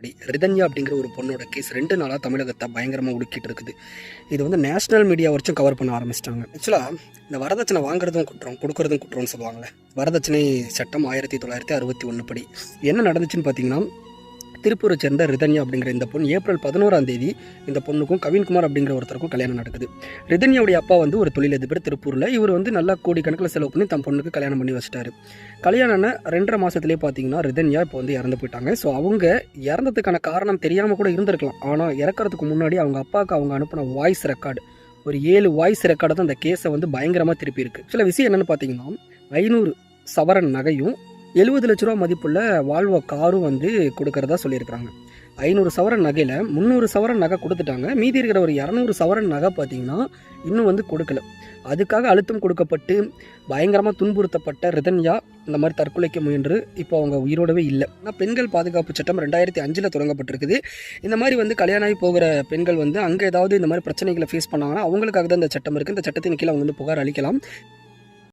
அப்படி ரிதன்யா அப்படிங்கிற ஒரு பொண்ணோட கேஸ் 2 நாளாக தமிழகத்தை பயங்கரமாக உலுக்கிட்டு இருக்குது. இது வந்து நேஷனல் மீடியா வரைக்கும் கவர் பண்ண ஆரம்பிச்சிட்டாங்க. ஆக்சுவலாக இந்த வரதட்சணை வாங்குறதும் குற்றம், கொடுக்கறதும் குற்றம்னு சொல்லுவாங்களே. வரதட்சணை சட்டம் 1961 படி என்ன நடந்துச்சுன்னு பார்த்தீங்கன்னா, திருப்பூரை சேர்ந்த ரிதன்யா அப்படிங்கிற இந்த பொண்ணு ஏப்ரல் 11ஆம் தேதி இந்த பொண்ணுக்கும் கவின்குமார் அப்படிங்கிற ஒருத்தருக்கும் கல்யாணம் நடக்குது. ரிதன்யாவுடைய அப்பா வந்து ஒரு தொழிலதிபர் திருப்பூரில். இவர் வந்து நல்லா கோடிக்கணக்கில் செலவு பண்ணி தன் பொண்ணுக்கு கல்யாணம் பண்ணி வச்சிட்டாரு. கல்யாணம்னா 2.5 மாதத்துலேயே பார்த்தீங்கன்னா ரிதன்யா இப்போ வந்து இறந்து போயிட்டாங்க. ஸோ அவங்க இறந்ததுக்கான காரணம் தெரியாமல் கூட இருந்திருக்கலாம். ஆனால் இறக்கிறதுக்கு முன்னாடி அவங்க அப்பாவுக்கு அவங்க அனுப்பின வாய்ஸ் ரெக்கார்டு, ஒரு 7 வாய்ஸ் ரெக்கார்டு தான் அந்த கேஸை வந்து பயங்கரமாக திருப்பி இருக்குது. சில விஷயம் என்னென்னு பார்த்தீங்கன்னா, 500 சவரன் நகையும் 70 லட்ச ரூபா மதிப்புள்ள வால்வோ காரும் வந்து கொடுக்கறதா சொல்லியிருக்கிறாங்க. 500 சவரன் நகையில் 300 சவரன் நகை கொடுத்துட்டாங்க. மீதி இருக்கிற ஒரு 200 சவரன் நகை பார்த்தீங்கன்னா இன்னும் வந்து கொடுக்கல. அதுக்காக அழுத்தம் கொடுக்கப்பட்டு பயங்கரமாக துன்புறுத்தப்பட்ட ரிதன்யா இந்த மாதிரி தற்கொலைக்கு முயன்று இப்போ அவங்க உயிரோடவே இல்லை. ஆனால் பெண்கள் பாதுகாப்பு சட்டம் 2005 தொடங்கப்பட்டிருக்குது. இந்த மாதிரி வந்து கல்யாணம் ஆகி போகிற பெண்கள் வந்து அங்கே ஏதாவது இந்த மாதிரி பிரச்சனைகளை ஃபேஸ் பண்ணாங்கன்னா அவங்களுக்காக தான் இந்த சட்டம் இருக்குது. இந்த சட்டத்தின் கீழே அவங்க வந்து புகார் அளிக்கலாம்.